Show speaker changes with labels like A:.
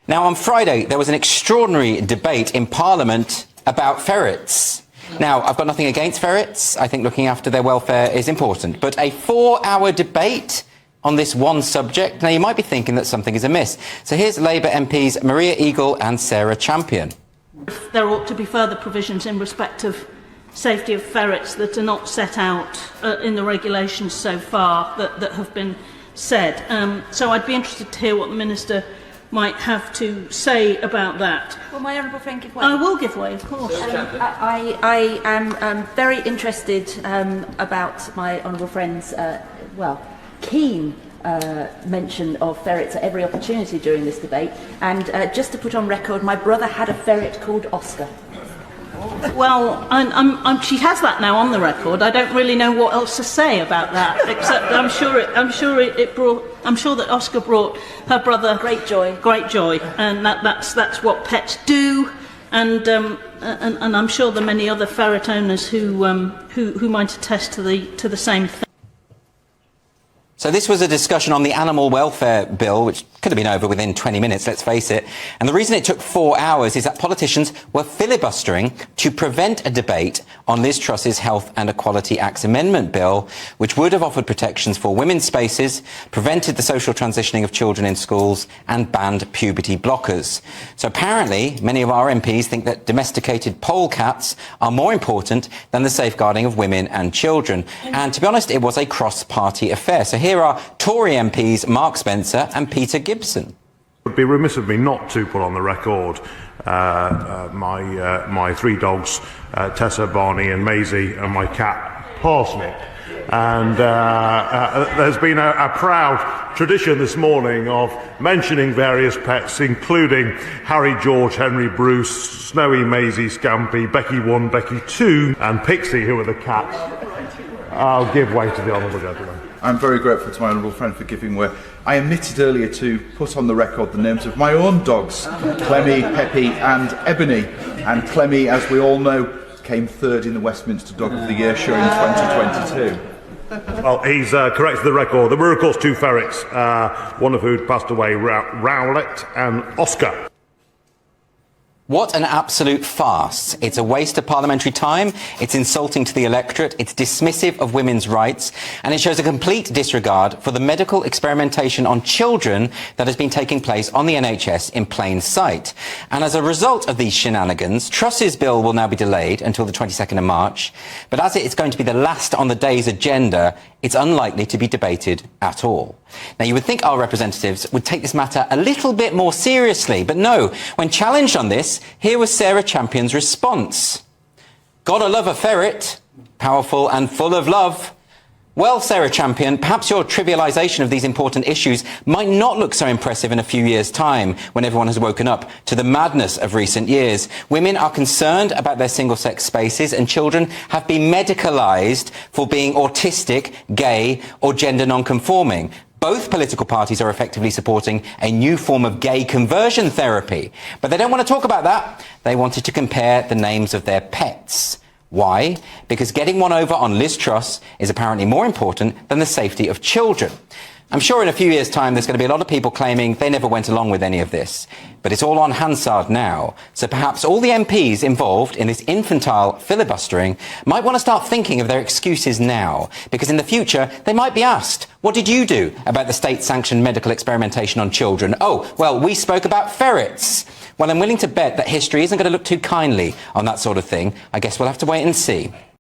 A: Now, on Friday, there was an extraordinary debate in Parliament about ferrets. Now, I've got nothing against ferrets. I think looking after their welfare is important. But a 4-hour debate on this one subject, now you might be thinking that something is amiss. So here's Labour MPs Maria Eagle and Sarah Champion.
B: There ought to be further provisions in respect of safety of ferrets that are not set out in the regulations so far that have been said. So I'd be interested to hear what the Minister might have to say about that.
C: Will my honourable friend give way?
B: I will give way, of course.
C: I am very interested about my honourable friend's, keen mention of ferrets at every opportunity during this debate. And just to put on record, my brother had a ferret called Oscar.
B: Well, she has that now on the record. I don't really know what else to say about that, except I'm sure that Oscar brought her brother
C: great joy.
B: Great joy, and that's what pets do. And I'm sure there are many other ferret owners who might attest to the same thing.
A: So this was a discussion on the animal welfare bill, which could have been over within 20 minutes, let's face it. And the reason it took 4 hours is that politicians were filibustering to prevent a debate on Liz Truss's Health and Equality Act's amendment bill, which would have offered protections for women's spaces, prevented the social transitioning of children in schools, and banned puberty blockers. So apparently, many of our MPs think that domesticated polecats are more important than the safeguarding of women and children. And to be honest, it was a cross-party affair. So here are Tory MPs Mark Spencer and Peter Gibson.
D: It would be remiss of me not to put on the record my 3 dogs, Tessa, Barney and Maisie, and my cat, Parsnip. And there's been a proud tradition this morning of mentioning various pets, including Harry, George, Henry, Bruce, Snowy, Maisie, Scampy, Becky 1, Becky 2, and Pixie, who are the cats. I'll give way to the honourable gentleman.
E: I'm very grateful to my honourable friend for giving way. I omitted earlier to put on the record the names of my own dogs, Clemmy, Peppy and Ebony. And Clemmy, as we all know, came 3rd in the Westminster Dog of the Year show in 2022.
D: Well, he's corrected the record. There were, of course, 2 ferrets, one of who'd passed away, Rowlett and Oscar.
A: What an absolute farce. It's a waste of parliamentary time, it's insulting to the electorate, it's dismissive of women's rights, and it shows a complete disregard for the medical experimentation on children that has been taking place on the NHS in plain sight. And as a result of these shenanigans, Truss's bill will now be delayed until the 22nd of March, but as it is going to be the last on the day's agenda, it's unlikely to be debated at all. Now, you would think our representatives would take this matter a little bit more seriously, but no. When challenged on this, here was Sarah Champion's response. Gotta love a ferret, powerful and full of love. Well, Sarah Champion, perhaps your trivialisation of these important issues might not look so impressive in a few years' time, when everyone has woken up to the madness of recent years. Women are concerned about their single-sex spaces, and children have been medicalised for being autistic, gay or gender non-conforming. Both political parties are effectively supporting a new form of gay conversion therapy. But they don't want to talk about that. They wanted to compare the names of their pets. Why? Because getting one over on Liz Truss is apparently more important than the safety of children. I'm sure in a few years' time there's going to be a lot of people claiming they never went along with any of this. But it's all on Hansard now. So perhaps all the MPs involved in this infantile filibustering might want to start thinking of their excuses now. Because in the future, they might be asked, what did you do about the state-sanctioned medical experimentation on children? Oh, well, we spoke about ferrets. Well, I'm willing to bet that history isn't going to look too kindly on that sort of thing. I guess we'll have to wait and see.